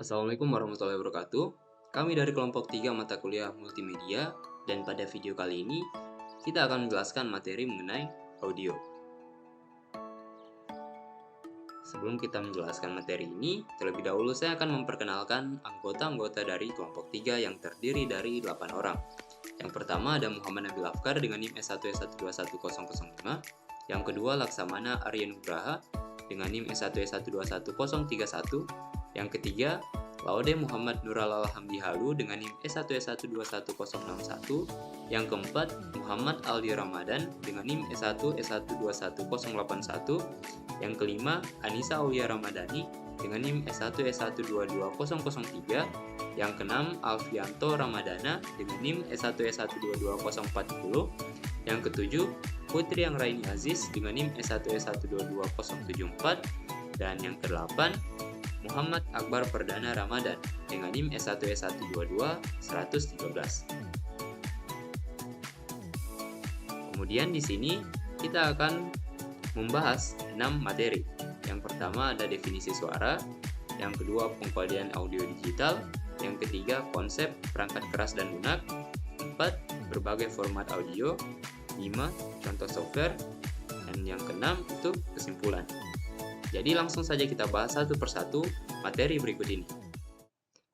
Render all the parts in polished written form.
Assalamualaikum warahmatullahi wabarakatuh. Kami dari kelompok 3 mata kuliah multimedia dan pada video kali ini kita akan menjelaskan materi mengenai audio. Sebelum kita menjelaskan materi ini, terlebih dahulu saya akan memperkenalkan anggota-anggota dari kelompok 3 yang terdiri dari 8 orang. Yang pertama ada Muhammad Nabil Afkar dengan NIM S1S121005. Yang kedua Laksamana Arya Nugraha dengan NIM S1S121031. Yang ketiga Laude Muhammad Nuralal Hamdi Halu dengan NIM S1S121061. Yang keempat Muhammad Aldi Ramadan dengan NIM S1S121081. Yang kelima Anissa Aulia Ramadhani dengan NIM S1S122003. Yang keenam Alfianto Ramadana dengan NIM S1S122040. Yang ketujuh Putri Anggraini Aziz dengan NIM S1S122074. Dan yang kedelapan Muhammad Akbar Perdana Ramadan dengan NIM S1S122-113. Kemudian di sini kita akan membahas 6 materi. Yang pertama ada definisi suara, yang kedua pengkodean audio digital, yang ketiga konsep perangkat keras dan lunak, 4 berbagai format audio, 5 contoh software, dan yang keenam itu kesimpulan. Jadi langsung saja kita bahas satu persatu materi berikut ini.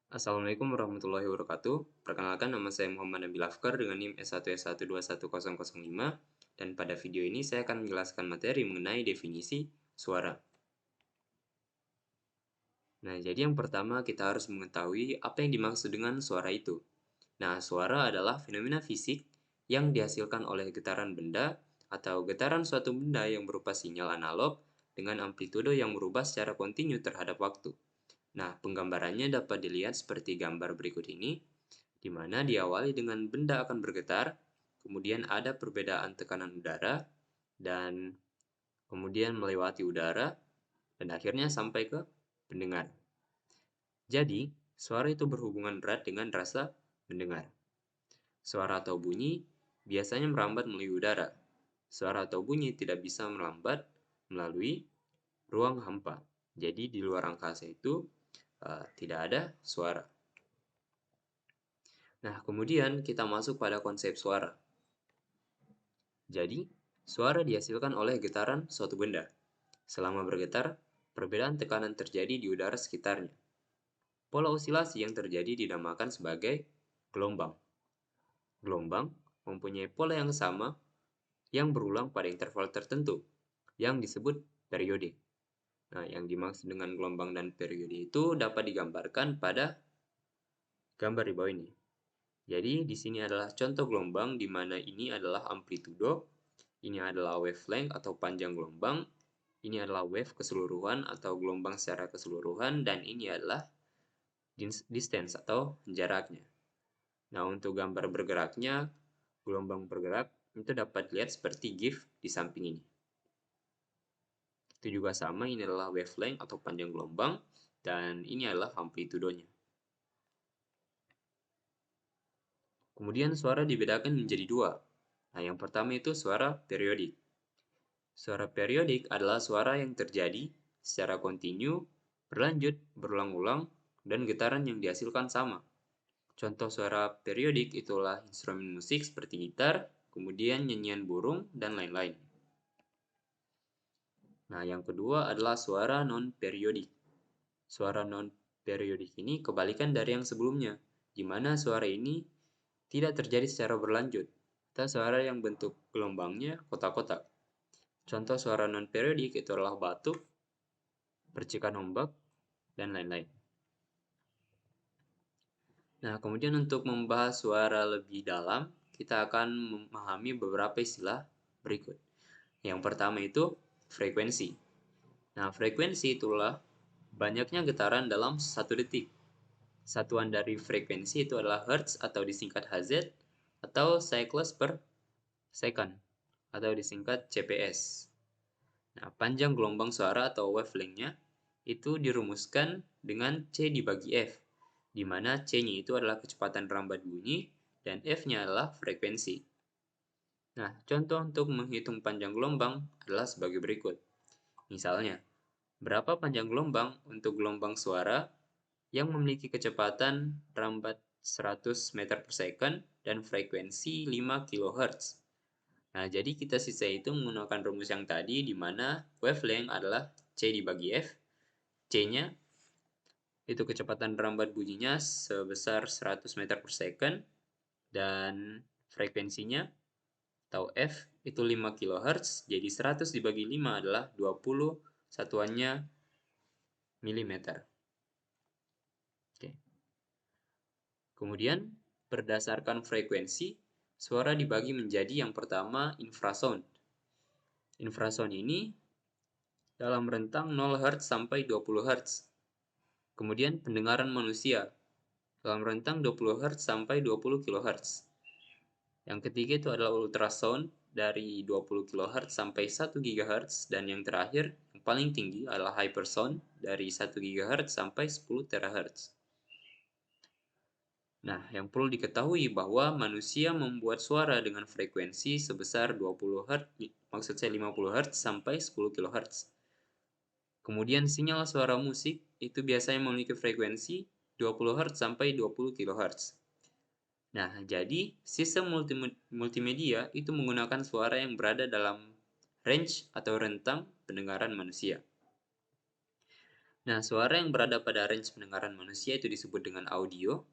Assalamualaikum warahmatullahi wabarakatuh. Perkenalkan, nama saya Muhammad Nabil Afkar dengan NIM S1S1211005, dan pada video ini saya akan menjelaskan materi mengenai definisi suara. Nah, jadi yang pertama kita harus mengetahui apa yang dimaksud dengan suara itu. Nah, suara adalah fenomena fisik yang dihasilkan oleh getaran benda atau getaran suatu benda yang berupa sinyal analog dengan amplitudo yang berubah secara kontinu terhadap waktu. Nah, penggambarannya dapat dilihat seperti gambar berikut ini, di mana diawali dengan benda akan bergetar, kemudian ada perbedaan tekanan udara, dan kemudian melewati udara, dan akhirnya sampai ke pendengar. Jadi, suara itu berhubungan erat dengan rasa mendengar. Suara atau bunyi biasanya merambat melalui udara. Suara atau bunyi tidak bisa merambat melalui ruang hampa. Jadi di luar angkasa itu tidak ada suara. Nah, kemudian kita masuk pada konsep suara. Jadi, suara dihasilkan oleh getaran suatu benda. Selama bergetar, perbedaan tekanan terjadi di udara sekitarnya. Pola osilasi yang terjadi dinamakan sebagai gelombang. Gelombang mempunyai pola yang sama yang berulang pada interval tertentu, yang disebut periode. Nah, yang dimaksud dengan gelombang dan periode itu dapat digambarkan pada gambar di bawah ini. Jadi, di sini adalah contoh gelombang di mana ini adalah amplitudo, ini adalah wavelength atau panjang gelombang, ini adalah wave keseluruhan atau gelombang secara keseluruhan, dan ini adalah distance atau jaraknya. Nah, untuk gambar bergeraknya, gelombang bergerak itu dapat dilihat seperti GIF di samping ini. Itu juga sama, ini adalah wavelength atau panjang gelombang, dan ini adalah amplitudonya. Kemudian suara dibedakan menjadi dua. Nah, yang pertama itu suara periodik. Suara periodik adalah suara yang terjadi secara kontinu, berlanjut, berulang-ulang, dan getaran yang dihasilkan sama. Contoh suara periodik itulah instrumen musik seperti gitar, kemudian nyanyian burung, dan lain-lain. Nah, yang kedua adalah suara non-periodik. Suara non-periodik ini kebalikan dari yang sebelumnya, di mana suara ini tidak terjadi secara berlanjut, atau suara yang bentuk gelombangnya kotak-kotak. Contoh suara non-periodik itu adalah batuk, percikan ombak, dan lain-lain. Nah, kemudian untuk membahas suara lebih dalam, kita akan memahami beberapa istilah berikut. Yang pertama itu frekuensi. Nah, frekuensi itulah banyaknya getaran dalam 1 detik. Satuan dari frekuensi itu adalah Hertz atau disingkat Hz, atau cycles per second atau disingkat CPS. Nah, panjang gelombang suara atau wavelength-nya itu dirumuskan dengan C dibagi F, di mana C-nya itu adalah kecepatan rambat bunyi dan F-nya adalah frekuensi. Nah, contoh untuk menghitung panjang gelombang adalah sebagai berikut. Misalnya, berapa panjang gelombang untuk gelombang suara yang memiliki kecepatan rambat 100 meter per second dan frekuensi 5 kHz. Nah, jadi kita sisa itu menggunakan rumus yang tadi, di mana wavelength adalah C dibagi F. C-nya itu kecepatan rambat bunyinya sebesar 100 meter per second, dan frekuensinya atau F itu 5 kHz, jadi 100 dibagi 5 adalah 20 satuannya milimeter. Oke. Kemudian, berdasarkan frekuensi, suara dibagi menjadi yang pertama infrasound. Infrasound ini dalam rentang 0 Hz sampai 20 Hz. Kemudian pendengaran manusia dalam rentang 20 Hz sampai 20 kHz. Yang ketiga itu adalah ultrasound dari 20 kHz sampai 1 GHz, dan yang terakhir yang paling tinggi adalah hypersound dari 1 GHz sampai 10 THz. Nah, yang perlu diketahui bahwa manusia membuat suara dengan frekuensi sebesar 20 Hz, maksud saya 50 Hz sampai 10 kHz. Kemudian sinyal suara musik itu biasanya memiliki frekuensi 20 Hz sampai 20 kHz. Nah, jadi sistem multimedia itu menggunakan suara yang berada dalam range atau rentang pendengaran manusia. Nah, suara yang berada pada range pendengaran manusia itu disebut dengan audio,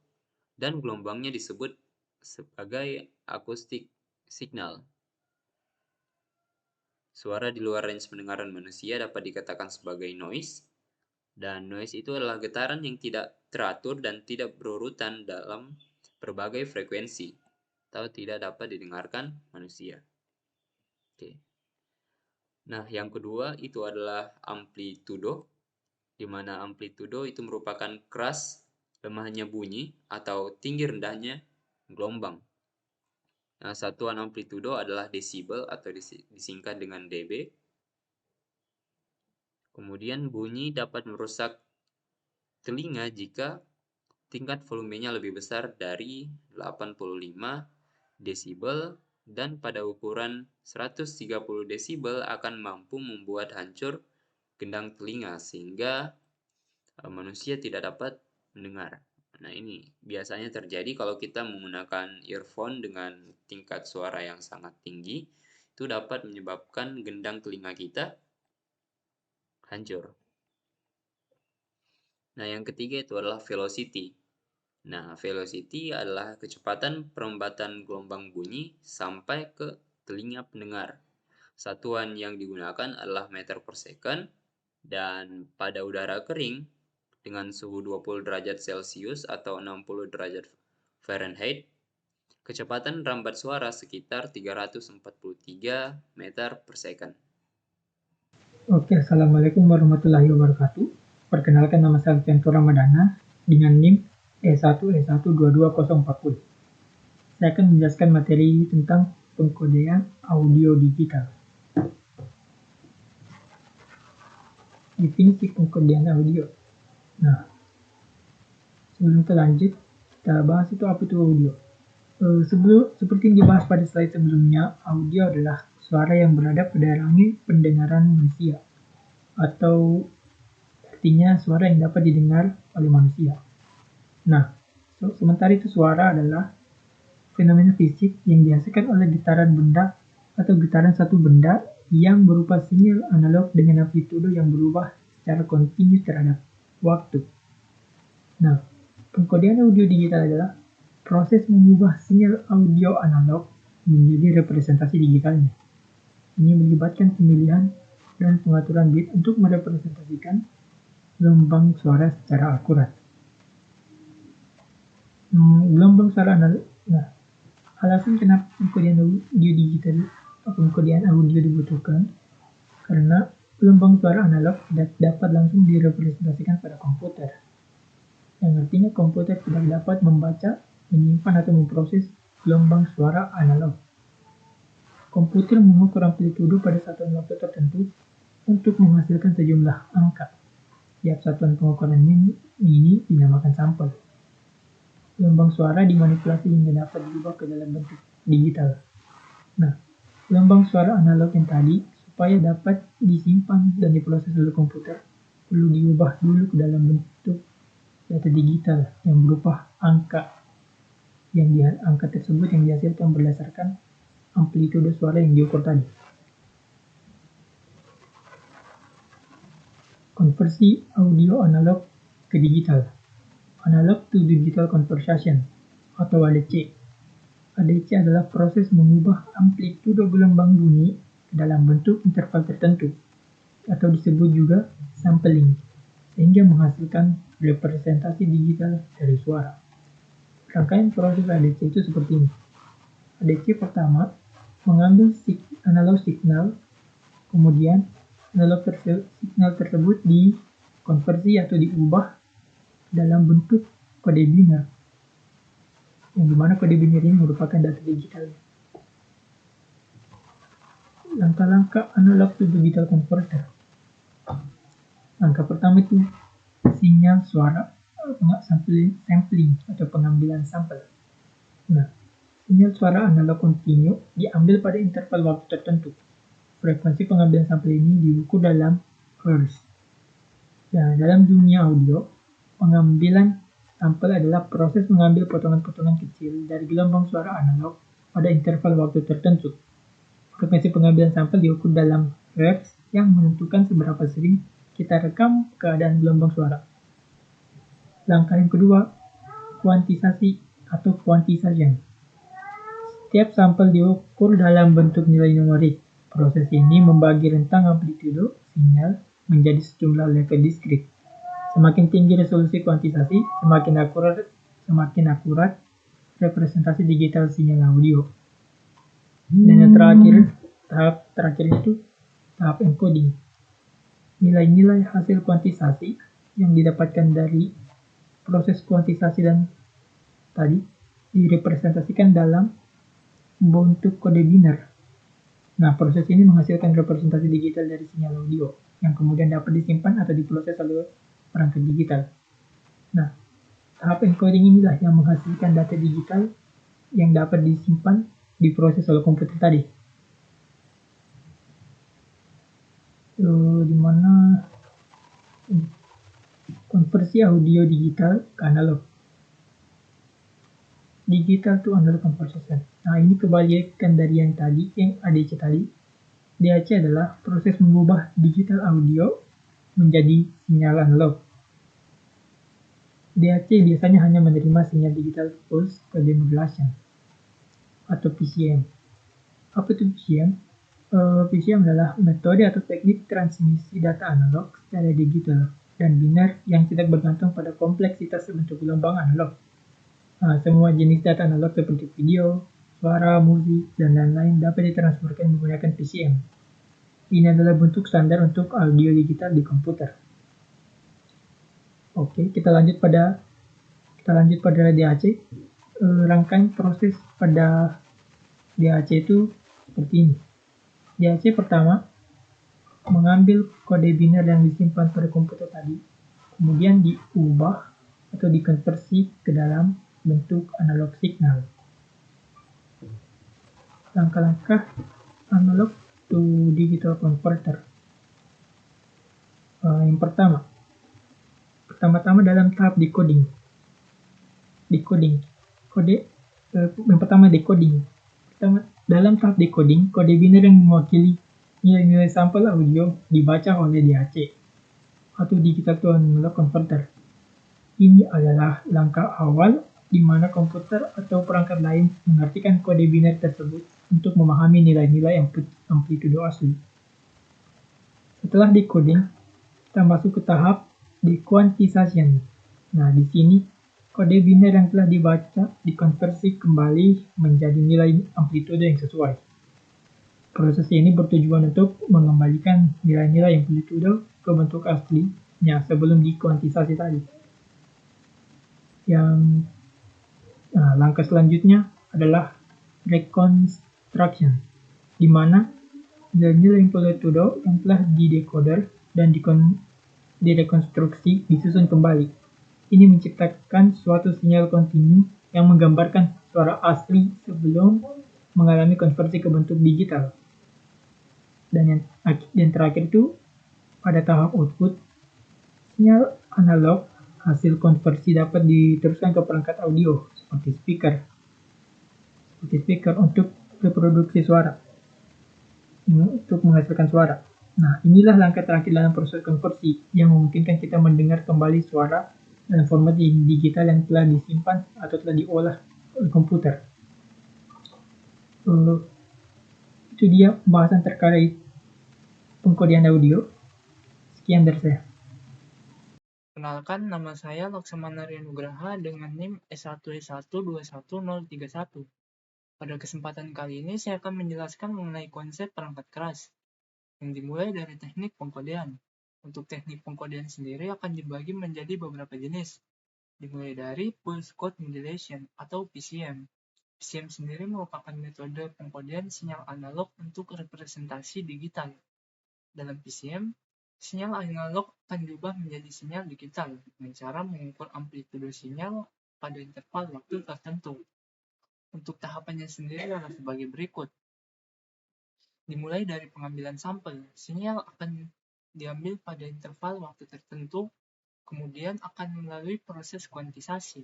dan gelombangnya disebut sebagai acoustic signal. Suara di luar range pendengaran manusia dapat dikatakan sebagai noise, dan noise itu adalah getaran yang tidak teratur dan tidak berurutan dalam berbagai frekuensi, atau tidak dapat didengarkan manusia. Oke. Nah, yang kedua itu adalah amplitudo, di mana amplitudo itu merupakan keras lemahnya bunyi atau tinggi rendahnya gelombang. Nah, satuan amplitudo adalah desibel atau disingkat dengan dB. Kemudian bunyi dapat merusak telinga jika tingkat volumenya lebih besar dari 85 desibel, dan pada ukuran 130 desibel akan mampu membuat hancur gendang telinga sehingga manusia tidak dapat mendengar. Nah, ini biasanya terjadi kalau kita menggunakan earphone dengan tingkat suara yang sangat tinggi, itu dapat menyebabkan gendang telinga kita hancur. Nah, yang ketiga itu adalah velocity. Nah, velocity adalah kecepatan perembatan gelombang bunyi sampai ke telinga pendengar. Satuan yang digunakan adalah meter per second, dan pada udara kering dengan suhu 20 derajat Celcius atau 60 derajat Fahrenheit, kecepatan rambat suara sekitar 343 meter per second. Oke, Assalamualaikum warahmatullahi wabarakatuh. Perkenalkan, nama saya Alfianto Ramadana dengan NIM E1E122040. Saya akan menjelaskan materi tentang pengkodean audio digital. Definisi pengkodean audio. Nah, sebelum kita lanjut, kita bahas itu apa itu audio. Seperti yang dibahas pada slide sebelumnya, audio adalah suara yang berada pada range pendengaran manusia, atau artinya suara yang dapat didengar oleh manusia. Nah, sementara itu suara adalah fenomena fisik yang dihasilkan oleh getaran benda atau getaran satu benda yang berupa sinyal analog dengan amplitudo yang berubah secara kontinu terhadap waktu. Nah, pengkodean audio digital adalah proses mengubah sinyal audio analog menjadi representasi digitalnya. Ini melibatkan pemilihan dan pengaturan bit untuk merepresentasikan gelombang suara secara akurat. Gelombang suara analog. Nah, alasan kenapa pengkodean audio digital atau pengkodean audio dibutuhkan, karena gelombang suara analog dapat langsung direpresentasikan pada komputer, yang artinya komputer tidak dapat membaca, menyimpan atau memproses gelombang suara analog. Komputer mengukur amplitudo pada satuan waktu tertentu untuk menghasilkan sejumlah angka. Tiap satuan pengukuran ini dinamakan sampel. Gelombang suara dimanipulasi hingga dapat diubah ke dalam bentuk digital. Nah, gelombang suara analog yang tadi, supaya dapat disimpan dan diproses oleh komputer, perlu diubah dulu ke dalam bentuk data digital yang berupa angka angka tersebut yang dihasilkan berdasarkan amplitude suara yang diukur tadi. Konversi audio analog ke digital. Analog to digital conversion atau ADC. ADC adalah proses mengubah amplitude gelombang bunyi ke dalam bentuk interval tertentu atau disebut juga sampling sehingga menghasilkan representasi digital dari suara. Rangkaian proses ADC itu seperti ini. ADC pertama mengambil analog signal, kemudian signal tersebut dikonversi atau diubah dalam bentuk kode biner, yang dimana kode biner ini merupakan data digital. Langkah-langkah analog to digital converter. Langkah pertama itu sinyal suara, sampling atau pengambilan sampel. Nah, sinyal suara analog kontinu diambil pada interval waktu tertentu. Frekuensi pengambilan sampel ini diukur dalam Hertz. Nah, dalam dunia audio, pengambilan sampel adalah proses mengambil potongan-potongan kecil dari gelombang suara analog pada interval waktu tertentu. Frekuensi pengambilan sampel diukur dalam Hertz yang menentukan seberapa sering kita rekam keadaan gelombang suara. Langkah yang kedua, kuantisasi atau quantization. Setiap sampel diukur dalam bentuk nilai numerik. Proses ini membagi rentang amplitude sinyal menjadi sejumlah level diskrit. Semakin tinggi resolusi kuantisasi, semakin akurat representasi digital sinyal audio. Dan yang terakhir, tahap terakhir itu tahap encoding. Nilai-nilai hasil kuantisasi yang didapatkan dari proses kuantisasi dan tadi direpresentasikan dalam bentuk kode biner. Nah, proses ini menghasilkan representasi digital dari sinyal audio yang kemudian dapat disimpan atau diproses oleh perangkat digital. Nah, tahap encoding inilah yang menghasilkan data digital yang dapat disimpan diproses oleh komputer tadi. Di mana konversi audio digital ke analog. Digital to analog conversion. Nah, ini kebalikan dari yang tadi, yang ADC tadi. DAC adalah proses mengubah digital audio menjadi sinyal analog. DAC biasanya hanya menerima sinyal digital pulse demodulation atau PCM. Apa itu PCM? PCM adalah metode atau teknik transmisi data analog secara digital dan biner yang tidak bergantung pada kompleksitas bentuk gelombang analog. Nah, semua jenis data analog seperti video, suara, musik, dan lain-lain dapat ditransferkan menggunakan PCM. Ini adalah bentuk standar untuk audio digital di komputer. Oke, kita lanjut pada DAC. Rangkaian proses pada DAC itu seperti ini. DAC pertama mengambil kode biner yang disimpan pada komputer tadi, kemudian diubah atau dikonversi ke dalam bentuk analog signal. Langkah-langkah analog to digital converter. Yang pertama-tama dalam tahap decoding. Dalam tahap decoding, kode biner yang mewakili nilai-nilai sampel audio dibaca oleh DAC atau digital to analog converter. Ini adalah langkah awal di mana komputer atau perangkat lain mengartikan kode biner tersebut untuk memahami nilai-nilai amplitudo asli. Setelah decoding, kita masuk ke tahap dequantization. Nah, di sini kode biner yang telah dibaca dikonversi kembali menjadi nilai amplitude yang sesuai. Proses ini bertujuan untuk mengembalikan nilai-nilai amplitude ke bentuk aslinya sebelum dikuantisasi tadi. Langkah selanjutnya adalah reconstruction, di mana nilai-nilai amplitude yang telah didecoder dan direkonstruksi disusun kembali. Ini menciptakan suatu sinyal kontinu yang menggambarkan suara asli sebelum mengalami konversi ke bentuk digital. Dan yang terakhir itu pada tahap output, sinyal analog hasil konversi dapat diteruskan ke perangkat audio seperti speaker untuk reproduksi suara, untuk menghasilkan suara. Nah, inilah langkah terakhir dalam proses konversi yang memungkinkan kita mendengar kembali suara dalam format digital yang telah disimpan atau telah diolah oleh komputer. Itu dia pembahasan terkait pengkodean audio. Sekian dari saya. Kenalkan, nama saya Laksamana Rianugraha dengan NIM S1S1211031. Pada kesempatan kali ini saya akan menjelaskan mengenai konsep perangkat keras, yang dimulai dari teknik pengkodean. Untuk teknik pengkodean sendiri akan dibagi menjadi beberapa jenis, dimulai dari Pulse Code Modulation atau PCM. PCM sendiri merupakan metode pengkodean sinyal analog untuk representasi digital. Dalam PCM, sinyal analog akan diubah menjadi sinyal digital dengan cara mengukur amplitudo sinyal pada interval waktu tertentu. Untuk tahapannya sendiri adalah sebagai berikut. Dimulai dari pengambilan sampel, sinyal akan diambil pada interval waktu tertentu, kemudian akan melalui proses kuantisasi,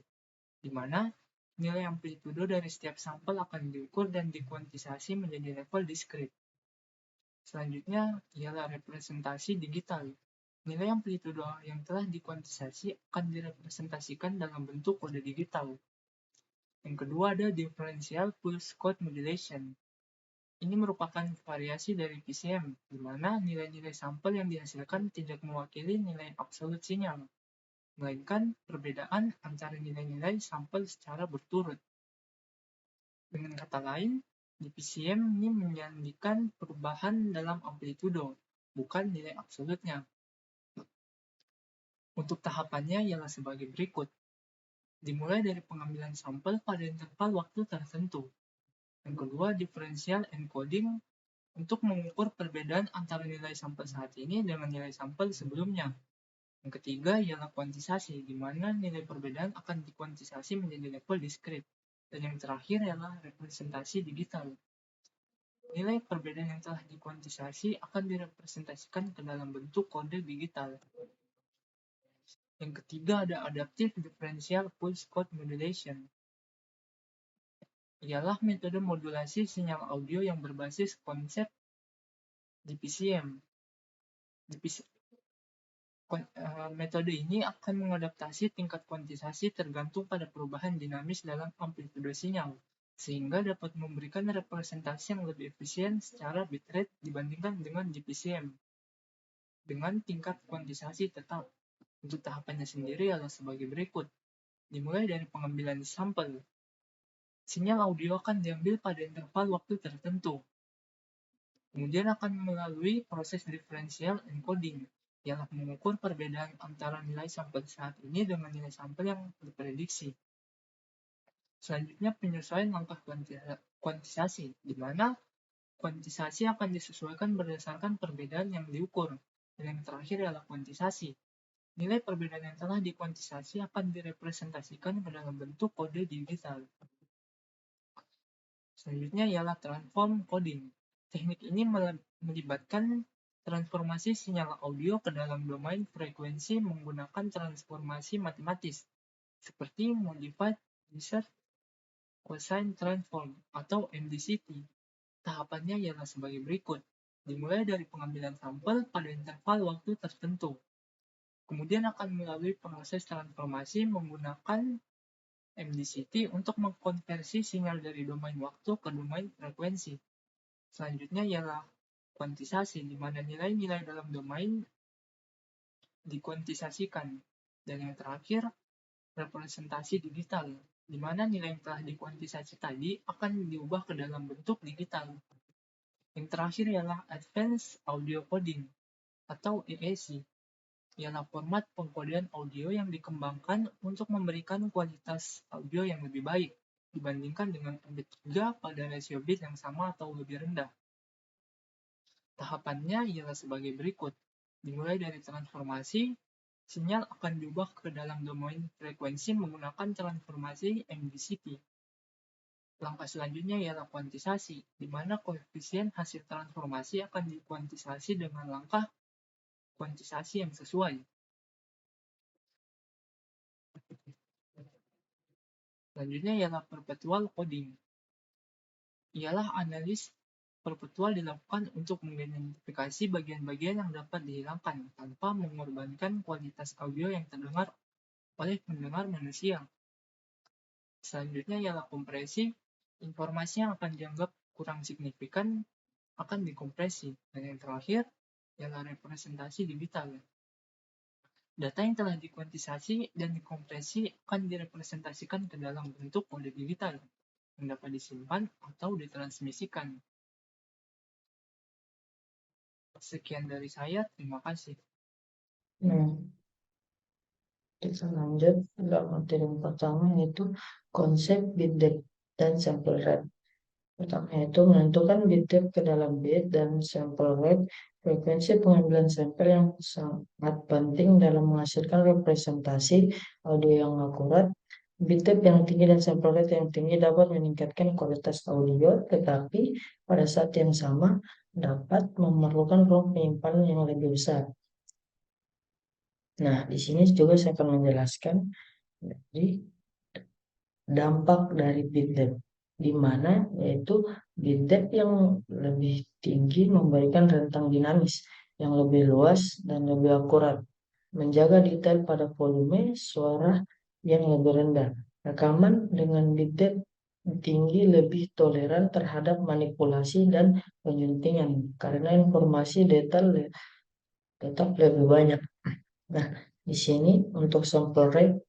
di mana nilai amplitudo dari setiap sampel akan diukur dan dikuantisasi menjadi level diskrit. Selanjutnya ialah representasi digital. Nilai amplitudo yang telah dikuantisasi akan direpresentasikan dalam bentuk kode digital. Yang kedua ada differential pulse code modulation. Ini merupakan variasi dari PCM, di mana nilai-nilai sampel yang dihasilkan tidak mewakili nilai absolut sinyal, melainkan perbedaan antara nilai-nilai sampel secara berturut. Dengan kata lain, di PCM ini menyandikan perubahan dalam amplitudo, bukan nilai absolutnya. Untuk tahapannya ialah sebagai berikut. Dimulai dari pengambilan sampel pada interval waktu tertentu. Yang kedua, differential encoding untuk mengukur perbedaan antara nilai sampel saat ini dengan nilai sampel sebelumnya. Yang ketiga ialah kuantisasi, di mana nilai perbedaan akan dikuantisasi menjadi level diskrit. Dan yang terakhir ialah representasi digital. Nilai perbedaan yang telah dikuantisasi akan direpresentasikan ke dalam bentuk kode digital. Yang ketiga ada adaptive differential pulse code modulation. Ialah metode modulasi sinyal audio yang berbasis konsep DPCM. Metode ini akan mengadaptasi tingkat kuantisasi tergantung pada perubahan dinamis dalam amplitudo sinyal, sehingga dapat memberikan representasi yang lebih efisien secara bitrate dibandingkan dengan DPCM, dengan tingkat kuantisasi tetap. Untuk tahapannya sendiri adalah sebagai berikut. Dimulai dari pengambilan sampel. Sinyal audio akan diambil pada interval waktu tertentu. Kemudian akan melalui proses differential encoding, yang mengukur perbedaan antara nilai sampel saat ini dengan nilai sampel yang diprediksi. Selanjutnya penyesuaian langkah kuantisasi, di mana kuantisasi akan disesuaikan berdasarkan perbedaan yang diukur. Dan yang terakhir adalah kuantisasi. Nilai perbedaan yang telah dikuantisasi akan direpresentasikan ke dalam bentuk kode digital. Selanjutnya ialah transform coding. Teknik ini melibatkan transformasi sinyal audio ke dalam domain frekuensi menggunakan transformasi matematis, seperti Modified Dessert Cosine Transform atau MDCT. Tahapannya ialah sebagai berikut. Dimulai dari pengambilan sampel pada interval waktu tertentu. Kemudian akan melalui proses transformasi menggunakan MDCT untuk mengkonversi sinyal dari domain waktu ke domain frekuensi. Selanjutnya ialah kuantisasi, di mana nilai-nilai dalam domain dikuantisasikan. Dan yang terakhir, representasi digital, di mana nilai yang telah dikuantisasi tadi akan diubah ke dalam bentuk digital. Yang terakhir ialah Advanced Audio Coding atau AAC. Ialah format pengkodean audio yang dikembangkan untuk memberikan kualitas audio yang lebih baik dibandingkan dengan MP3 pada rasio bit yang sama atau lebih rendah. Tahapannya ialah sebagai berikut. Dimulai dari transformasi, sinyal akan diubah ke dalam domain frekuensi menggunakan transformasi MDCT. Langkah selanjutnya ialah kuantisasi, di mana koefisien hasil transformasi akan dikuantisasi dengan langkah kuantisasi yang sesuai. Selanjutnya ialah perpetual coding. Ialah analis perpetual dilakukan untuk mengidentifikasi bagian-bagian yang dapat dihilangkan tanpa mengorbankan kualitas audio yang terdengar oleh pendengar manusia. Selanjutnya ialah kompresi. Informasi yang akan dianggap kurang signifikan akan dikompresi. Dan yang terakhir ialah representasi digital. Data yang telah dikuantisasi dan dikompresi akan direpresentasikan ke dalam bentuk kode digital yang dapat disimpan atau ditransmisikan. Sekian dari saya, terima kasih. Nah, kita lanjut dalam materi yang pertama, yaitu konsep bit depth dan sample rate. Pertama yaitu menentukan bit depth ke dalam bit dan sample rate, frekuensi pengambilan sampel yang sangat penting dalam menghasilkan representasi audio yang akurat. Bit depth yang tinggi dan sample rate yang tinggi dapat meningkatkan kualitas audio, tetapi pada saat yang sama dapat memerlukan ruang penyimpanan yang lebih besar. Nah, di sini juga saya akan menjelaskan dari dampak dari bit depth, di mana yaitu bit depth yang lebih tinggi memberikan rentang dinamis yang lebih luas dan lebih akurat, menjaga detail pada volume suara yang lebih rendah. Rekaman dengan bit depth tinggi lebih toleran terhadap manipulasi dan penyuntingan karena informasi detail tetap lebih banyak. Nah, di sini untuk sample rate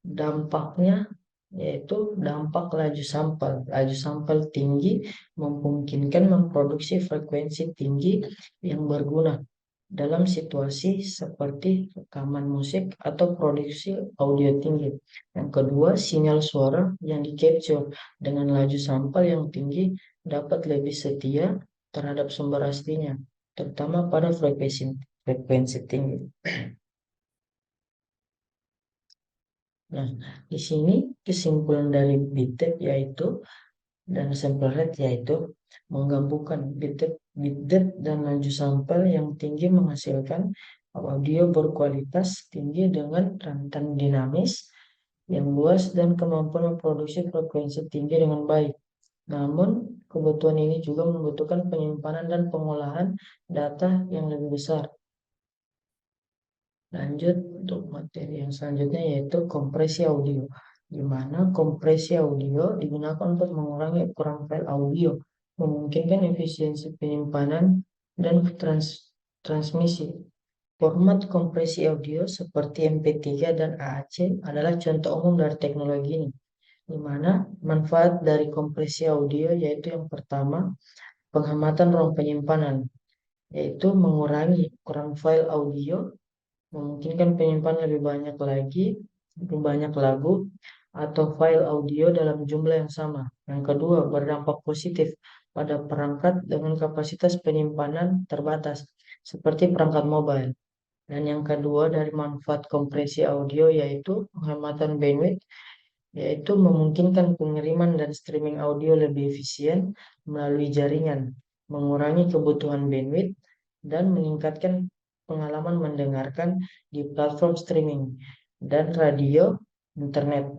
dampaknya yaitu dampak laju sampel. Laju sampel tinggi memungkinkan memproduksi frekuensi tinggi yang berguna dalam situasi seperti rekaman musik atau produksi audio tinggi. Yang kedua, sinyal suara yang di-capture dengan laju sampel yang tinggi dapat lebih setia terhadap sumber aslinya, terutama pada frekuensi tinggi. Nah, di sini kesimpulan dari bit depth yaitu dan sample rate yaitu menggabungkan bit depth dan laju sampel yang tinggi menghasilkan audio berkualitas tinggi dengan rentang dinamis yang luas dan kemampuan memproduksi frekuensi tinggi dengan baik. Namun, kebutuhan ini juga membutuhkan penyimpanan dan pengolahan data yang lebih besar. Lanjut untuk materi yang selanjutnya yaitu kompresi audio, di mana kompresi audio digunakan untuk mengurangi ukuran file audio, memungkinkan efisiensi penyimpanan dan transmisi. Format kompresi audio seperti MP3 dan AAC adalah contoh umum dari teknologi ini, di mana manfaat dari kompresi audio yaitu yang pertama, penghematan ruang penyimpanan, yaitu mengurangi ukuran file audio, memungkinkan penyimpanan lebih banyak lagu atau file audio dalam jumlah yang sama. Yang kedua, berdampak positif pada perangkat dengan kapasitas penyimpanan terbatas, seperti perangkat mobile. Dan yang kedua dari manfaat kompresi audio yaitu penghematan bandwidth, yaitu memungkinkan pengiriman dan streaming audio lebih efisien melalui jaringan, mengurangi kebutuhan bandwidth, dan meningkatkan pengalaman mendengarkan di platform streaming dan radio internet.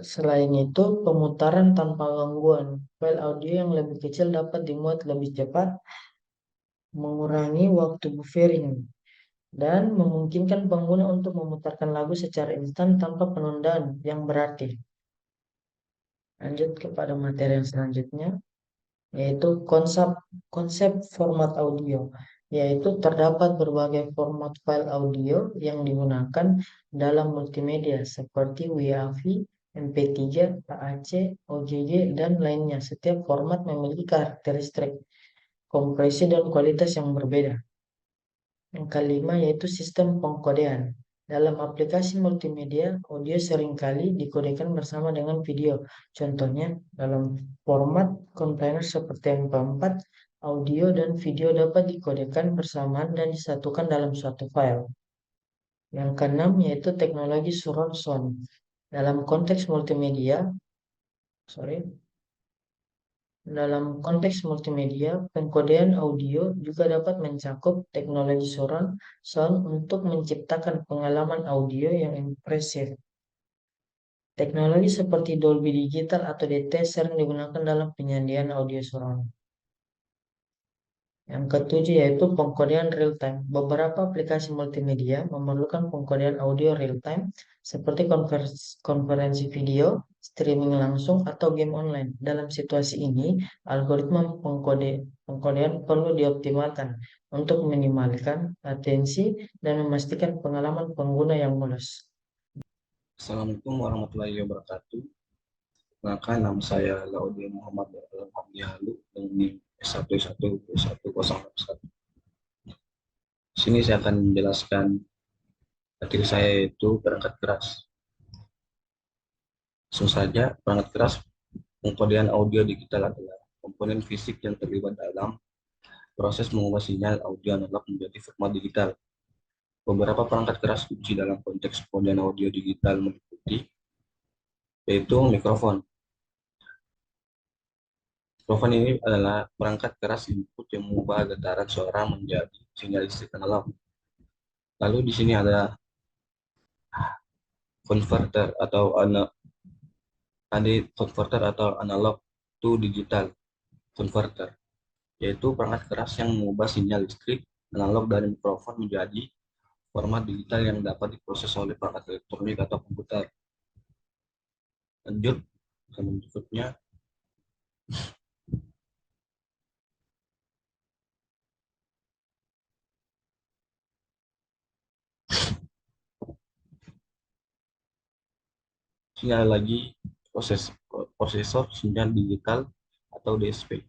Selain itu, pemutaran tanpa gangguan. File audio yang lebih kecil dapat dimuat lebih cepat, mengurangi waktu buffering, dan memungkinkan pengguna untuk memutarkan lagu secara instan tanpa penundaan yang berarti. Lanjut kepada materi yang selanjutnya, yaitu konsep format audio, yaitu terdapat berbagai format file audio yang digunakan dalam multimedia seperti WAV, MP3, AAC, OGG, dan lainnya. Setiap format memiliki karakteristik kompresi dan kualitas yang berbeda. Yang kelima yaitu sistem pengkodean. Dalam aplikasi multimedia, audio seringkali dikodekan bersama dengan video. Contohnya, dalam format kontainer seperti MP4, audio dan video dapat dikodekan bersamaan dan disatukan dalam suatu file. Yang keenam yaitu teknologi surround sound. Dalam konteks multimedia, pengkodean audio juga dapat mencakup teknologi surround sound untuk menciptakan pengalaman audio yang impresif. Teknologi seperti Dolby Digital atau DT sering digunakan dalam penyajian audio surround. Yang ketujuh yaitu pengkodean real-time. Beberapa aplikasi multimedia memerlukan pengkodean audio real-time seperti konferensi video, streaming langsung, atau game online. Dalam situasi ini, algoritma pengkodean perlu dioptimalkan untuk meminimalkan latensi dan memastikan pengalaman pengguna yang mulus. Assalamualaikum warahmatullahi wabarakatuh. Perkenalkan, nama saya Laudia Muhammad Hamdihalu dengan NIM S1111061. Di sini saya akan menjelaskan materi saya, yaitu perangkat keras. Langsung saja, perangkat keras pengkodean audio digital adalah komponen fisik yang terlibat dalam proses mengubah sinyal audio analog menjadi format digital. Beberapa perangkat keras kunci dalam konteks pengkodean audio digital meliputi yaitu mikrofon. Mikrofon ini adalah perangkat keras input yang mengubah getaran suara menjadi sinyal listrik analog. Lalu di sini ada converter atau analog to digital converter, yaitu perangkat keras yang mengubah sinyal listrik analog dari mikrofon menjadi format digital yang dapat diproses oleh perangkat elektronik atau komputer. Lanjut ke berikutnya. Sinyal lagi prosesor sinyal digital atau DSP,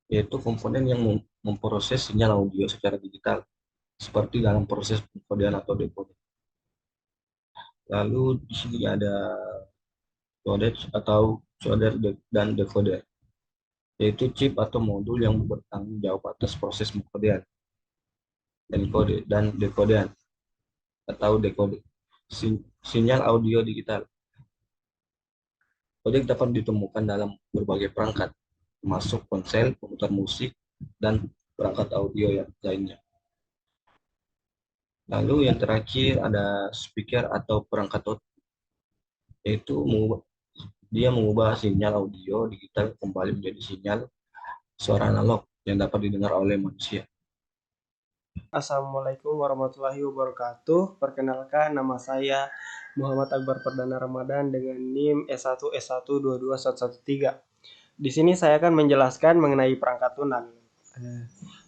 yaitu komponen yang memproses sinyal audio secara digital seperti dalam proses pengkodean atau decoder. Lalu di sini ada codec atau coder dan decoder, yaitu chip atau modul yang bertanggung jawab atas proses pengkodean dan dekodean atau decoder sinyal audio digital. Codec dapat ditemukan dalam berbagai perangkat, termasuk ponsel, komputer musik, dan perangkat audio yang lainnya. Lalu yang terakhir ada speaker atau perangkat output, yaitu dia mengubah sinyal audio digital kembali menjadi sinyal suara analog yang dapat didengar oleh manusia. Assalamualaikum warahmatullahi wabarakatuh. Perkenalkan, nama saya Muhammad Akbar Perdana Ramadan dengan NIM S1S1221113. Di sini saya akan menjelaskan mengenai perangkat lunak.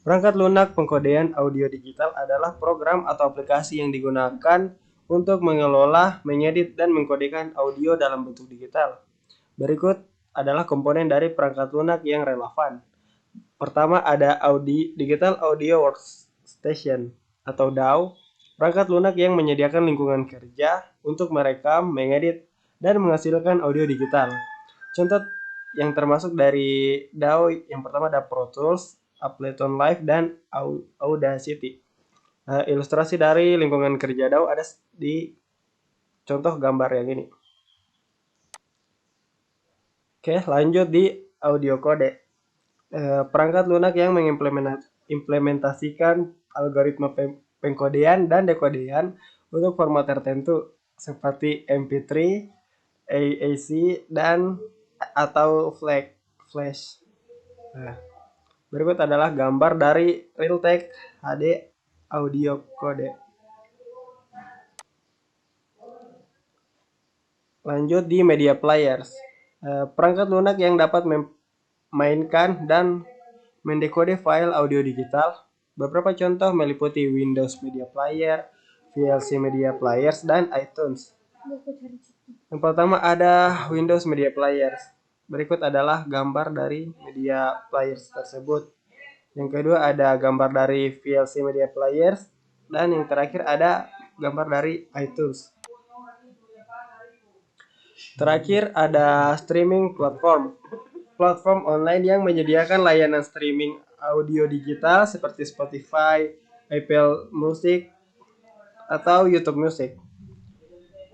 Perangkat lunak pengkodean audio digital adalah program atau aplikasi yang digunakan untuk mengelola, mengedit, dan mengkodekan audio dalam bentuk digital. Berikut adalah komponen dari perangkat lunak yang relevan. Pertama ada Digital Audio Workstation atau DAW, perangkat lunak yang menyediakan lingkungan kerja untuk merekam, mengedit, dan menghasilkan audio digital. Contoh yang termasuk dari DAW yang pertama ada Pro Tools, Ableton Live, dan Audacity. Ilustrasi dari lingkungan kerja DAW ada di contoh gambar yang ini. Oke, lanjut di audio codec. Perangkat lunak yang mengimplementasikan algoritma pengkodean dan dekodean untuk format tertentu seperti MP3, AAC, dan atau flash. Berikut adalah gambar dari Realtek HD audio codec. Lanjut di media players. Perangkat lunak yang dapat mainkan dan mendekode file audio digital. Beberapa contoh meliputi Windows Media Player, VLC Media Players, dan iTunes. Yang pertama ada Windows Media Players. Berikut adalah gambar dari media players tersebut. Yang kedua ada gambar dari VLC Media Players. Dan yang terakhir ada gambar dari iTunes. Terakhir ada streaming platform. Platform online yang menyediakan layanan streaming audio digital seperti Spotify, Apple Music, atau YouTube Music.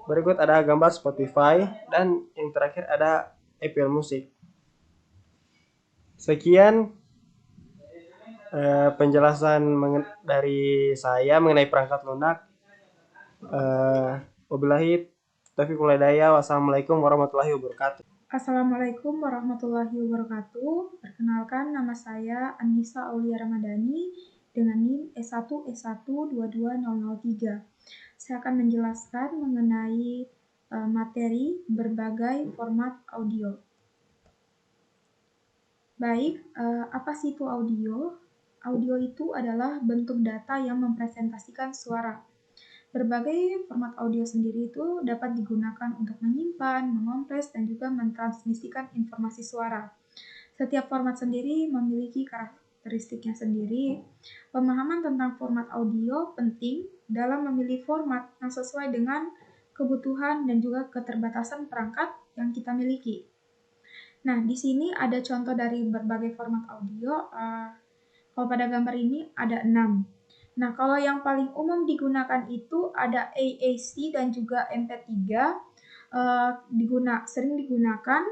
Berikut ada gambar Spotify dan yang terakhir ada Apple Music. Sekian penjelasan dari saya mengenai perangkat lunak. Wabillahi Taufiq Hidayah. Wassalamualaikum warahmatullahi wabarakatuh. Assalamualaikum warahmatullahi wabarakatuh. Perkenalkan, nama saya Anissa Aulia Ramadhani dengan NIM S1S1220003. Saya akan menjelaskan mengenai materi berbagai format audio. Baik, apa sih itu audio? Audio itu adalah bentuk data yang mempresentasikan suara. Berbagai format audio sendiri itu dapat digunakan untuk menyimpan, mengompres, dan juga mentransmisikan informasi suara. Setiap format sendiri memiliki karakteristiknya sendiri. Pemahaman tentang format audio penting dalam memilih format yang sesuai dengan kebutuhan dan juga keterbatasan perangkat yang kita miliki. Nah, di sini ada contoh dari berbagai format audio. Kalau pada gambar ini ada 6. Nah, kalau yang paling umum digunakan itu ada AAC dan juga MP3. Sering digunakan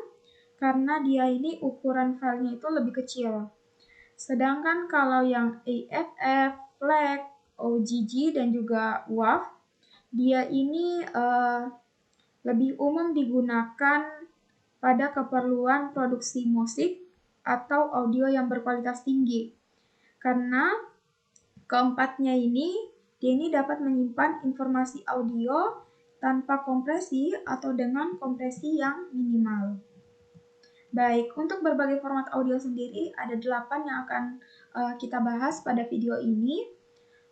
karena dia ini ukuran filenya itu lebih kecil. Sedangkan kalau yang AFF, FLAC, OGG, dan juga WAV, dia ini lebih umum digunakan pada keperluan produksi musik atau audio yang berkualitas tinggi. Karena keempatnya ini, dia ini dapat menyimpan informasi audio tanpa kompresi atau dengan kompresi yang minimal. Baik, untuk berbagai format audio sendiri ada 8 yang akan kita bahas pada video ini.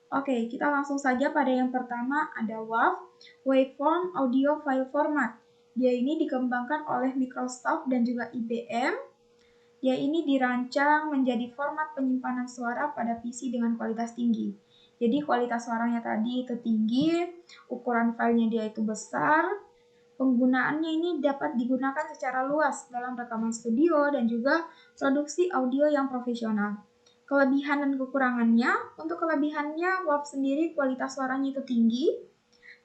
Oke, kita langsung saja pada yang pertama ada WAV, Waveform Audio File Format. Dia ini dikembangkan oleh Microsoft dan juga IBM. Dia ini dirancang menjadi format penyimpanan suara pada PC dengan kualitas tinggi. Jadi kualitas suaranya tadi itu tinggi, ukuran filenya dia itu besar, penggunaannya ini dapat digunakan secara luas dalam rekaman studio dan juga produksi audio yang profesional. Kelebihan dan kekurangannya, untuk kelebihannya WAV sendiri kualitas suaranya itu tinggi,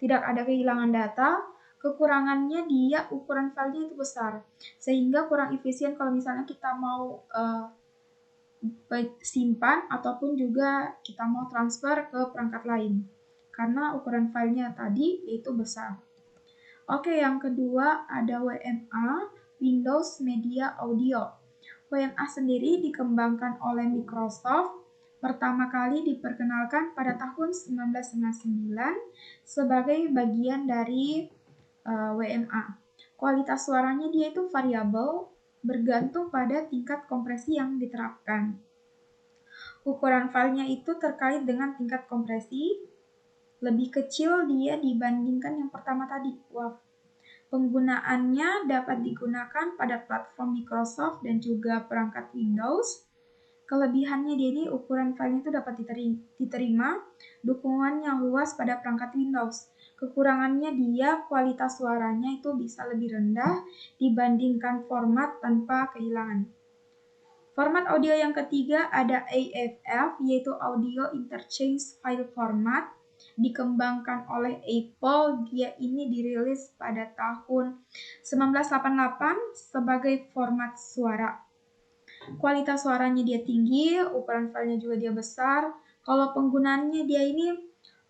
tidak ada kehilangan data. Kekurangannya dia ukuran filenya itu besar, sehingga kurang efisien kalau misalnya kita mau simpan ataupun juga kita mau transfer ke perangkat lain, karena ukuran filenya tadi itu besar. Oke, yang kedua ada WMA, Windows Media Audio. WMA sendiri dikembangkan oleh Microsoft, pertama kali diperkenalkan pada tahun 1999 sebagai bagian dari WMA. Kualitas suaranya dia itu variabel, bergantung pada tingkat kompresi yang diterapkan. Ukuran filenya itu terkait dengan tingkat kompresi, lebih kecil dia dibandingkan yang pertama tadi, WAV. Penggunaannya dapat digunakan pada platform Microsoft dan juga perangkat Windows. Kelebihannya dia ini ukuran filenya itu dapat diterima, dukungan yang luas pada perangkat Windows. Kekurangannya dia kualitas suaranya itu bisa lebih rendah dibandingkan format tanpa kehilangan. Format audio yang ketiga ada AFF, yaitu Audio Interchange File Format. Dikembangkan oleh Apple, dia ini dirilis pada tahun 1988 sebagai format suara. Kualitas suaranya dia tinggi, ukuran filenya juga dia besar. Kalau penggunaannya dia ini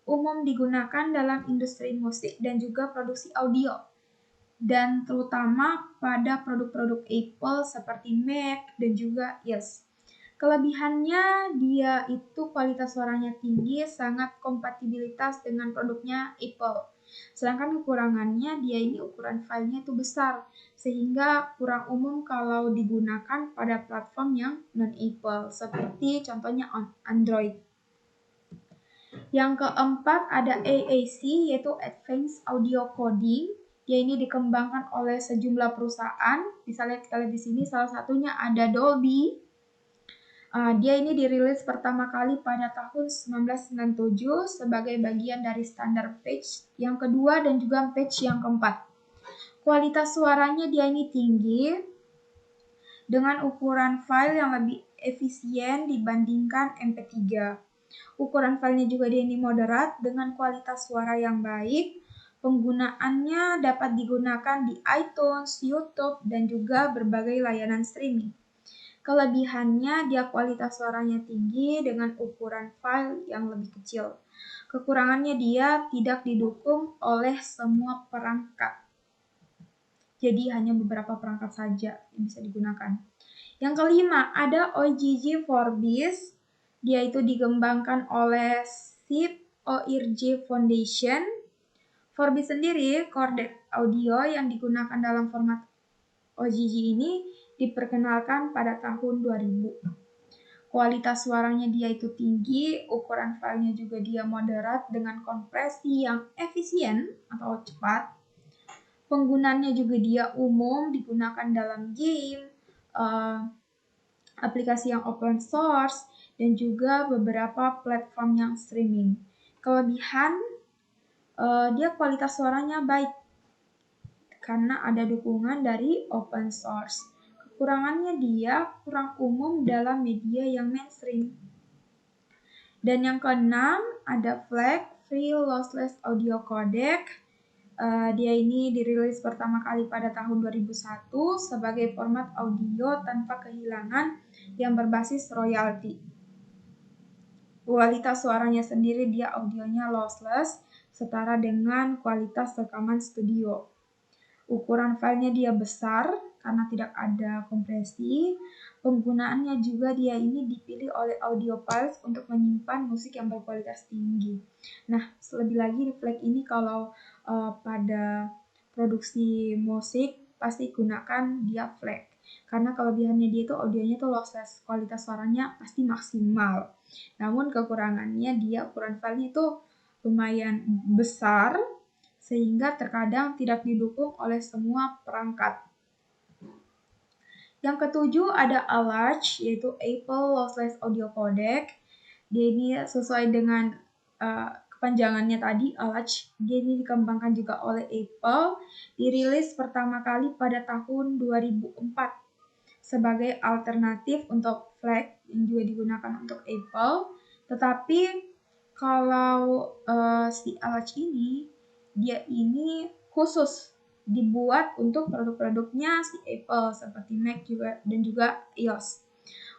umum digunakan dalam industri musik dan juga produksi audio, dan terutama pada produk-produk Apple seperti Mac dan juga iOS. Kelebihannya dia itu kualitas suaranya tinggi, sangat kompatibilitas dengan produknya Apple. Sedangkan kekurangannya dia ini ukuran filenya itu besar, sehingga kurang umum kalau digunakan pada platform yang non-Apple, seperti contohnya Android. Yang keempat ada AAC, yaitu Advanced Audio Coding. Dia ini dikembangkan oleh sejumlah perusahaan. Misalnya kita lihat di sini salah satunya ada Dolby. Dia ini dirilis pertama kali pada tahun 1997 sebagai bagian dari standar patch yang kedua dan juga patch yang keempat. Kualitas suaranya dia ini tinggi dengan ukuran file yang lebih efisien dibandingkan MP3. Ukuran filenya juga dia ini moderat dengan kualitas suara yang baik. Penggunaannya dapat digunakan di iTunes, YouTube, dan juga berbagai layanan streaming. Kelebihannya dia kualitas suaranya tinggi dengan ukuran file yang lebih kecil. Kekurangannya dia tidak didukung oleh semua perangkat. Jadi hanya beberapa perangkat saja yang bisa digunakan. Yang kelima, ada OGG Vorbis. Dia itu dikembangkan oleh SIP OIRJ Foundation. Vorbis sendiri, codec audio yang digunakan dalam format OGG ini diperkenalkan pada tahun 2000. Kualitas suaranya dia itu tinggi, ukuran filenya juga dia moderat dengan kompresi yang efisien atau cepat. Penggunaannya juga dia umum, digunakan dalam game, aplikasi yang open source, dan juga beberapa platform yang streaming. Kelebihan, dia kualitas suaranya baik karena ada dukungan dari open source. Kekurangannya dia kurang umum dalam media yang mainstream. Dan yang keenam, ada FLAC, Free Lossless Audio Codec. Dia ini dirilis pertama kali pada tahun 2001 sebagai format audio tanpa kehilangan yang berbasis royalti. Kualitas suaranya sendiri dia audionya lossless, setara dengan kualitas rekaman studio. Ukuran filenya dia besar karena tidak ada kompresi. Penggunaannya juga dia ini dipilih oleh Audiophiles untuk menyimpan musik yang berkualitas tinggi. Nah, lebih lagi di FLAC ini kalau pada produksi musik pasti gunakan dia FLAC. Karena kelebihannya dia itu audionya tuh lossless, kualitas suaranya pasti maksimal. Namun kekurangannya dia ukuran filenya itu lumayan besar, sehingga terkadang tidak didukung oleh semua perangkat. Yang ketujuh ada ALARCH, yaitu Apple Lossless Audio Codec. Dia ini sesuai dengan kepanjangannya tadi, ALARCH. Dia ini dikembangkan juga oleh Apple, dirilis pertama kali pada tahun 2004 sebagai alternatif untuk FLAC yang juga digunakan untuk Apple. Tetapi kalau si ALARCH ini, dia ini khusus dibuat untuk produk-produknya si Apple seperti Mac juga dan juga iOS.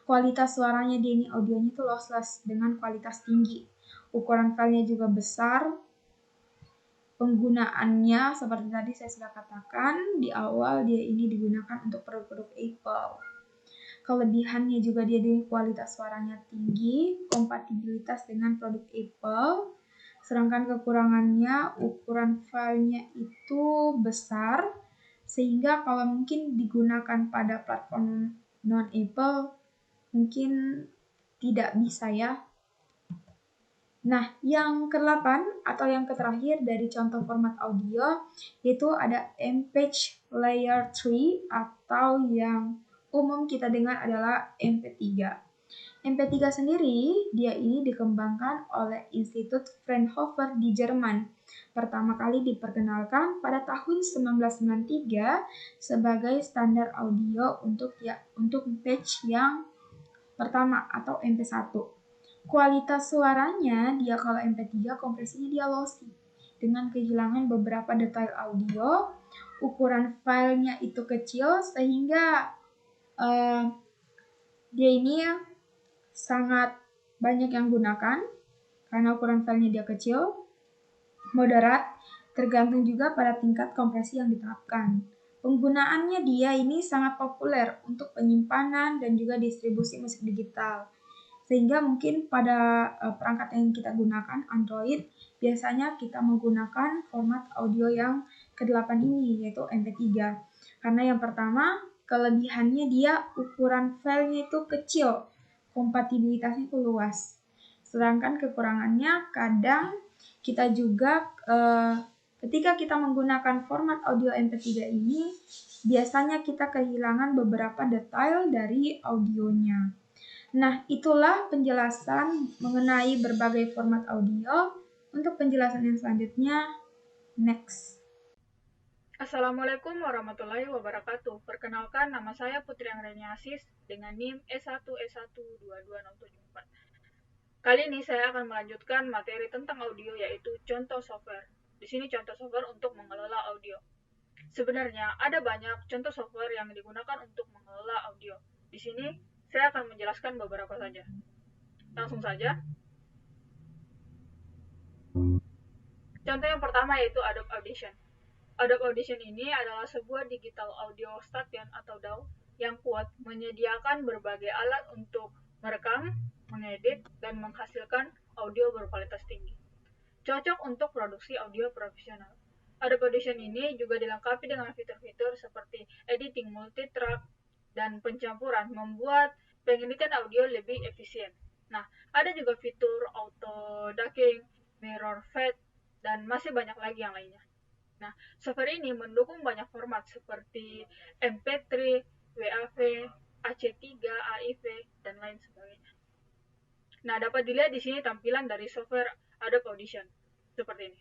Kualitas suaranya dia ini audionya tuh lossless dengan kualitas tinggi. Ukuran filenya juga besar. Penggunaannya seperti tadi saya sudah katakan di awal, dia ini digunakan untuk produk-produk Apple. Kelebihannya juga dia di kualitas suaranya tinggi, kompatibilitas dengan produk Apple. Sedangkan kekurangannya ukuran filenya itu besar, sehingga kalau mungkin digunakan pada platform non-Apple mungkin tidak bisa ya. Nah, yang ke-8 atau yang terakhir dari contoh format audio yaitu ada MPEG Layer 3 atau yang umum kita dengar adalah MP3. MP3 sendiri, dia ini dikembangkan oleh Institut Fraunhofer di Jerman. Pertama kali diperkenalkan pada tahun 1993 sebagai standar audio untuk patch yang pertama atau MP1. Kualitas suaranya, dia kalau MP3 kompresinya dia lossy dengan kehilangan beberapa detail audio. Ukuran filenya itu kecil sehingga dia ini sangat banyak yang gunakan karena ukuran filenya dia kecil, moderat, tergantung juga pada tingkat kompresi yang diterapkan. Penggunaannya dia ini sangat populer untuk penyimpanan dan juga distribusi musik digital. Sehingga mungkin pada perangkat yang kita gunakan, Android, biasanya kita menggunakan format audio yang ke-8 ini, yaitu MP3. Karena yang pertama, kelebihannya dia ukuran filenya itu kecil, kompatibilitasnya itu luas. Sedangkan kekurangannya kadang kita juga ketika kita menggunakan format audio MP3 ini biasanya kita kehilangan beberapa detail dari audionya. Nah, itulah penjelasan mengenai berbagai format audio. Untuk penjelasan yang selanjutnya, next. Assalamualaikum warahmatullahi wabarakatuh. Perkenalkan, nama saya Putri Anggreni Asis dengan NIM S1S12274. Kali ini saya akan melanjutkan materi tentang audio yaitu contoh software. Di sini contoh software untuk mengelola audio. Sebenarnya ada banyak contoh software yang digunakan untuk mengelola audio. Di sini saya akan menjelaskan beberapa saja. Langsung saja. Contoh yang pertama yaitu Adobe Audition. Adobe Audition ini adalah sebuah digital audio station atau DAW yang kuat, menyediakan berbagai alat untuk merekam, mengedit, dan menghasilkan audio berkualitas tinggi. Cocok untuk produksi audio profesional. Adobe Audition ini juga dilengkapi dengan fitur-fitur seperti editing multitrack dan pencampuran, membuat pengeditan audio lebih efisien. Nah, ada juga fitur auto ducking, mirror fade, dan masih banyak lagi yang lainnya. Nah, software ini mendukung banyak format seperti MP3, WAV, AC3, AIV, dan lain sebagainya. Nah, dapat dilihat di sini tampilan dari software Adobe Audition seperti ini.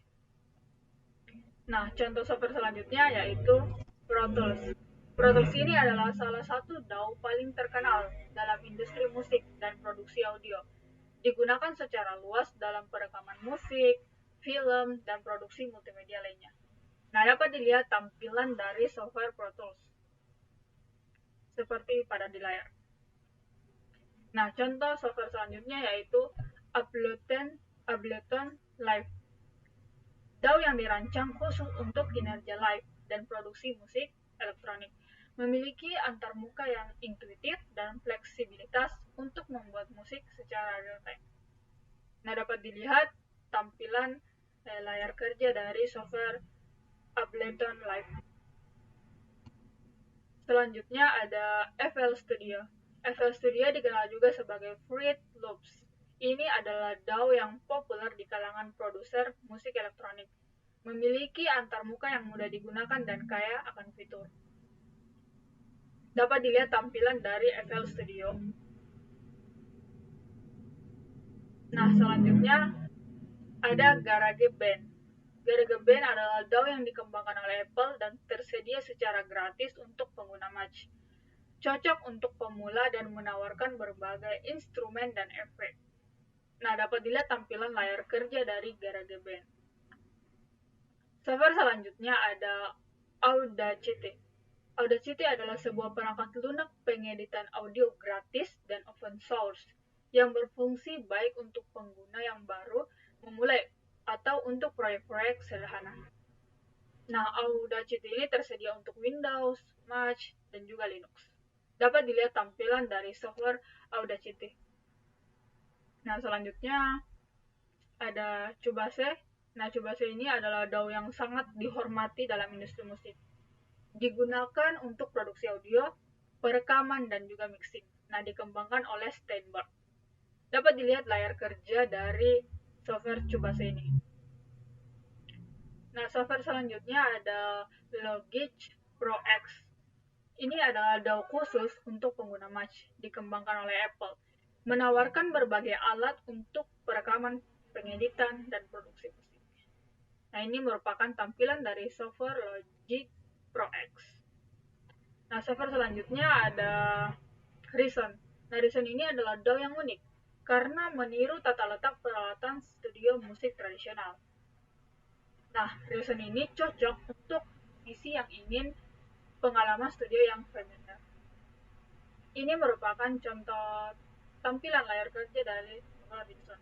Nah, contoh software selanjutnya yaitu Pro Tools. Pro Tools ini adalah salah satu DAW paling terkenal dalam industri musik dan produksi audio. Digunakan secara luas dalam perekaman musik, film, dan produksi multimedia lainnya. Nah, dapat dilihat tampilan dari software Pro Tools seperti pada di layar. Nah, contoh software selanjutnya yaitu Ableton Live. DAW yang dirancang khusus untuk kinerja live dan produksi musik elektronik. Memiliki antarmuka yang intuitif dan fleksibilitas untuk membuat musik secara real time. Nah, dapat dilihat tampilan layar kerja dari software Ableton Live. Selanjutnya ada FL Studio. FL Studio dikenal juga sebagai Fruit Loops. Ini adalah DAW yang populer di kalangan produser musik elektronik. Memiliki antarmuka yang mudah digunakan dan kaya akan fitur. Dapat dilihat tampilan dari FL Studio. Nah, selanjutnya ada GarageBand. GarageBand adalah DAW yang dikembangkan oleh Apple dan tersedia secara gratis untuk pengguna Mac. Cocok untuk pemula dan menawarkan berbagai instrumen dan efek. Nah, dapat dilihat tampilan layar kerja dari GarageBand. Software selanjutnya ada Audacity. Audacity adalah sebuah perangkat lunak pengeditan audio gratis dan open source yang berfungsi baik untuk pengguna yang baru memulai atau untuk proyek-proyek sederhana. Nah, Audacity ini tersedia untuk Windows, Mac, dan juga Linux. Dapat dilihat tampilan dari software Audacity. Nah, selanjutnya ada Cubase. Nah, Cubase ini adalah DAW yang sangat dihormati dalam industri musik. Digunakan untuk produksi audio, perekaman, dan juga mixing. Nah, dikembangkan oleh Steinberg. Dapat dilihat layar kerja dari software Cubase ini. Nah, software selanjutnya ada Logic Pro X. Ini adalah DAW khusus untuk pengguna Mac, dikembangkan oleh Apple. Menawarkan berbagai alat untuk perekaman, pengeditan, dan produksi musik. Nah, ini merupakan tampilan dari software Logic Pro X. Nah, software selanjutnya ada Reason. Nah, Reason ini adalah DAW yang unik karena meniru tata letak peralatan studio musik tradisional. Nah, Reason ini cocok untuk musisi yang ingin pengalaman studio yang familiar. Ini merupakan contoh tampilan layar kerja dari Reason.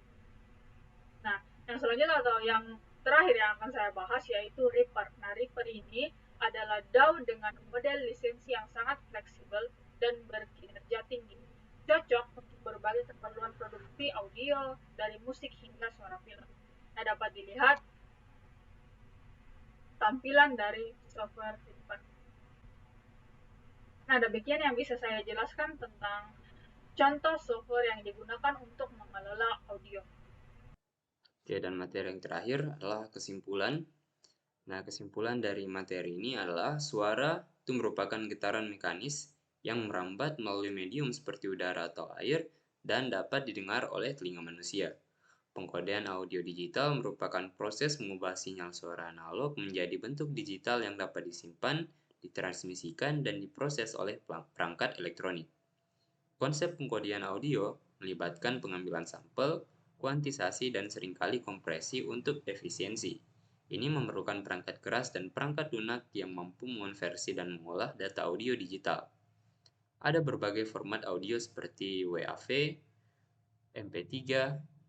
Nah, yang selanjutnya atau yang terakhir yang akan saya bahas yaitu Reaper. Nah, Reaper ini adalah DAW dengan model lisensi yang sangat fleksibel dan berkinerja tinggi. Cocok untuk berbagai keperluan produksi audio dari musik hingga suara film. Nah, dapat dilihat tampilan dari software Reaper. Nah, demikian yang bisa saya jelaskan tentang contoh software yang digugakan untuk mengelola audio. Oke, dan materi yang terakhir adalah kesimpulan. Nah, kesimpulan dari materi ini adalah suara itu merupakan getaran mekanis yang merambat melalui medium seperti udara atau air dan dapat didengar oleh telinga manusia. Pengkodean audio digital merupakan proses mengubah sinyal suara analog menjadi bentuk digital yang dapat disimpan, ditransmisikan, dan diproses oleh perangkat elektronik. Konsep pengkodean audio melibatkan pengambilan sampel, kuantisasi, dan seringkali kompresi untuk efisiensi. Ini memerlukan perangkat keras dan perangkat lunak yang mampu mengonversi dan mengolah data audio digital. Ada berbagai format audio seperti WAV, MP3,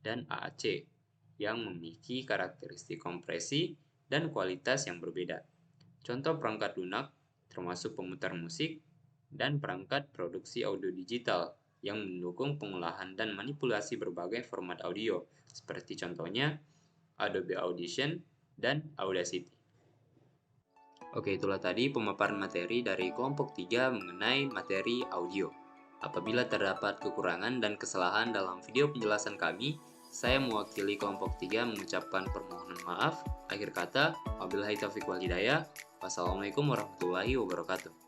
dan AAC yang memiliki karakteristik kompresi dan kualitas yang berbeda. Contoh perangkat lunak termasuk pemutar musik dan perangkat produksi audio digital yang mendukung pengolahan dan manipulasi berbagai format audio, seperti contohnya Adobe Audition dan Audacity. Oke, itulah tadi pemaparan materi dari kelompok 3 mengenai materi audio. Apabila terdapat kekurangan dan kesalahan dalam video penjelasan kami, saya mewakili kelompok 3 mengucapkan permohonan maaf. Akhir kata, wabillahi taufiq wal hidayah. Wassalamualaikum warahmatullahi wabarakatuh.